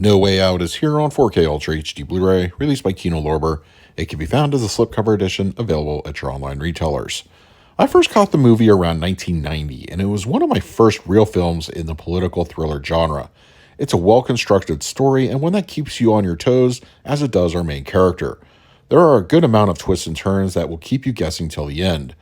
No Way Out is here on 4K Ultra HD Blu-ray, released by Kino Lorber. It can be found as a slipcover edition available at your online retailers. I first caught the movie around 1990, and it was one of my first real films in the political thriller genre. It's a well-constructed story and one that keeps you on your toes, as it does our main character. There are a good amount of twists and turns that will keep you guessing till the end.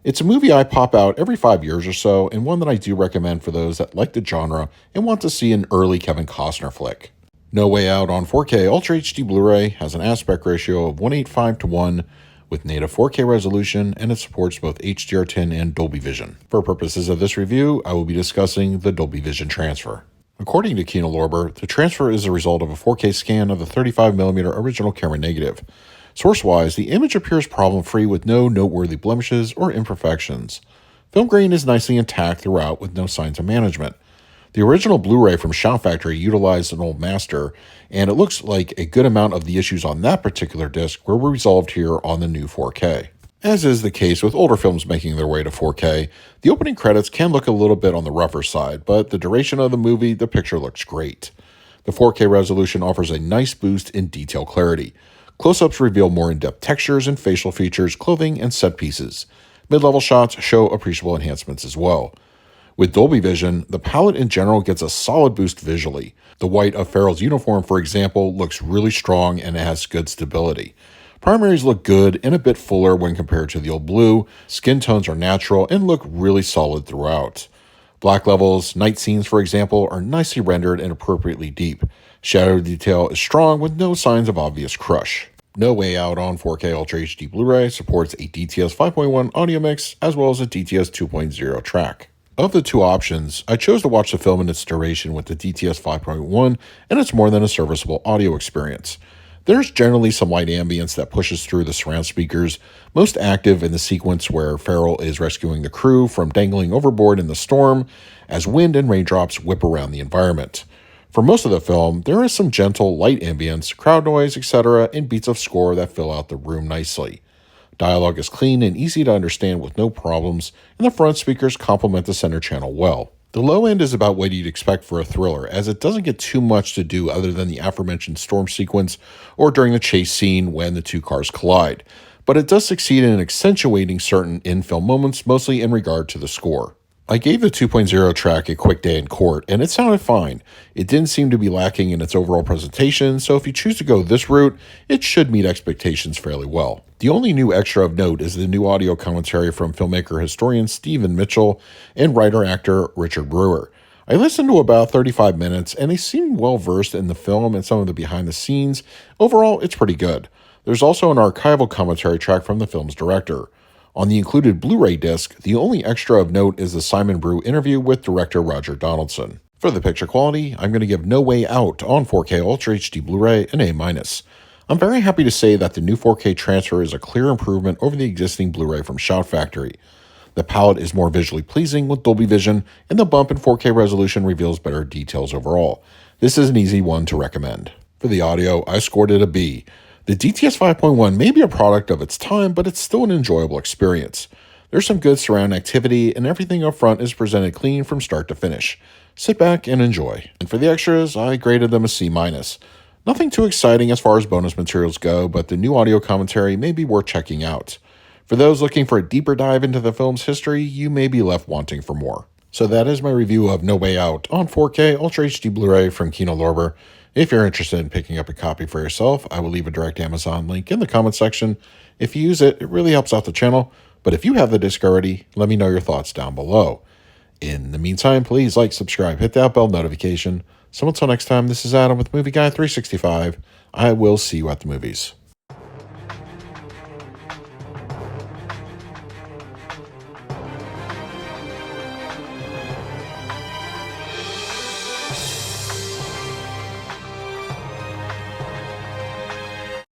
It's a movie I pop out every 5 years or so, and one that I do recommend for those that like the genre and want to see an early Kevin Costner flick. No Way Out on 4K Ultra HD Blu-ray has an aspect ratio of 1:8:5 with native 4K resolution, and it supports both HDR10 and Dolby Vision. For purposes of this review, I will be discussing the Dolby Vision transfer. According to Kino Lorber, the transfer is a result of a 4K scan of the 35mm original camera negative. Source-wise, the image appears problem-free with no noteworthy blemishes or imperfections. Film grain is nicely intact throughout with no signs of management. The original Blu-ray from Shout Factory utilized an old master, and it looks like a good amount of the issues on that particular disc were resolved here on the new 4K. As is the case with older films making their way to 4K, the opening credits can look a little bit on the rougher side, but the duration of the movie, the picture looks great. The 4K resolution offers a nice boost in detail clarity. Close-ups reveal more in-depth textures and facial features, clothing, and set pieces. Mid-level shots show appreciable enhancements as well. With Dolby Vision, the palette in general gets a solid boost visually. The white of Farrell's uniform, for example, looks really strong and it has good stability. Primaries look good and a bit fuller when compared to the old blue. Skin tones are natural and look really solid throughout. Black levels, night scenes, for example, are nicely rendered and appropriately deep. Shadow detail is strong with no signs of obvious crush. No Way Out on 4K Ultra HD Blu-ray supports a DTS 5.1 audio mix as well as a DTS 2.0 track. Of the two options, I chose to watch the film in its duration with the DTS 5.1, and it's more than a serviceable audio experience. There's generally some light ambience that pushes through the surround speakers, most active in the sequence where Farrell is rescuing the crew from dangling overboard in the storm as wind and raindrops whip around the environment. For most of the film, there is some gentle light ambience, crowd noise, etc., and beats of score that fill out the room nicely. Dialogue is clean and easy to understand with no problems, and the front speakers complement the center channel well. The low end is about what you'd expect for a thriller, as it doesn't get too much to do other than the aforementioned storm sequence or during the chase scene when the two cars collide, but it does succeed in accentuating certain in-film moments, mostly in regard to the score. I gave the 2.0 track a quick day in court, and it sounded fine. It didn't seem to be lacking in its overall presentation, so if you choose to go this route, it should meet expectations fairly well. The only new extra of note is the new audio commentary from filmmaker-historian Stephen Mitchell and writer-actor Richard Brewer. I listened to about 35 minutes, and they seemed well-versed in the film and some of the behind-the-scenes. Overall, it's pretty good. There's also an archival commentary track from the film's director. On the included Blu-ray disc, the only extra of note is the Simon Brew interview with director Roger Donaldson. For the picture quality, I'm going to give No Way Out on 4K Ultra HD Blu-ray an A-. I'm very happy to say that the new 4K transfer is a clear improvement over the existing Blu-ray from Shout Factory. The palette is more visually pleasing with Dolby Vision, and the bump in 4K resolution reveals better details overall. This is an easy one to recommend. For the audio, I scored it a B. The DTS 5.1 may be a product of its time, but it's still an enjoyable experience. There's some good surround activity, and everything up front is presented clean from start to finish. Sit back and enjoy. And for the extras, I graded them a C-. Nothing too exciting as far as bonus materials go, but the new audio commentary may be worth checking out. For those looking for a deeper dive into the film's history, you may be left wanting for more. So that is my review of No Way Out on 4K Ultra HD Blu-ray from Kino Lorber. If you're interested in picking up a copy for yourself, I will leave a direct Amazon link in the comment section. If you use it, it really helps out the channel. But if you have the disc already, let me know your thoughts down below. In the meantime, please like, subscribe, hit that bell notification. So until next time, this is Adam with Movie Guy 365. I will see you at the movies.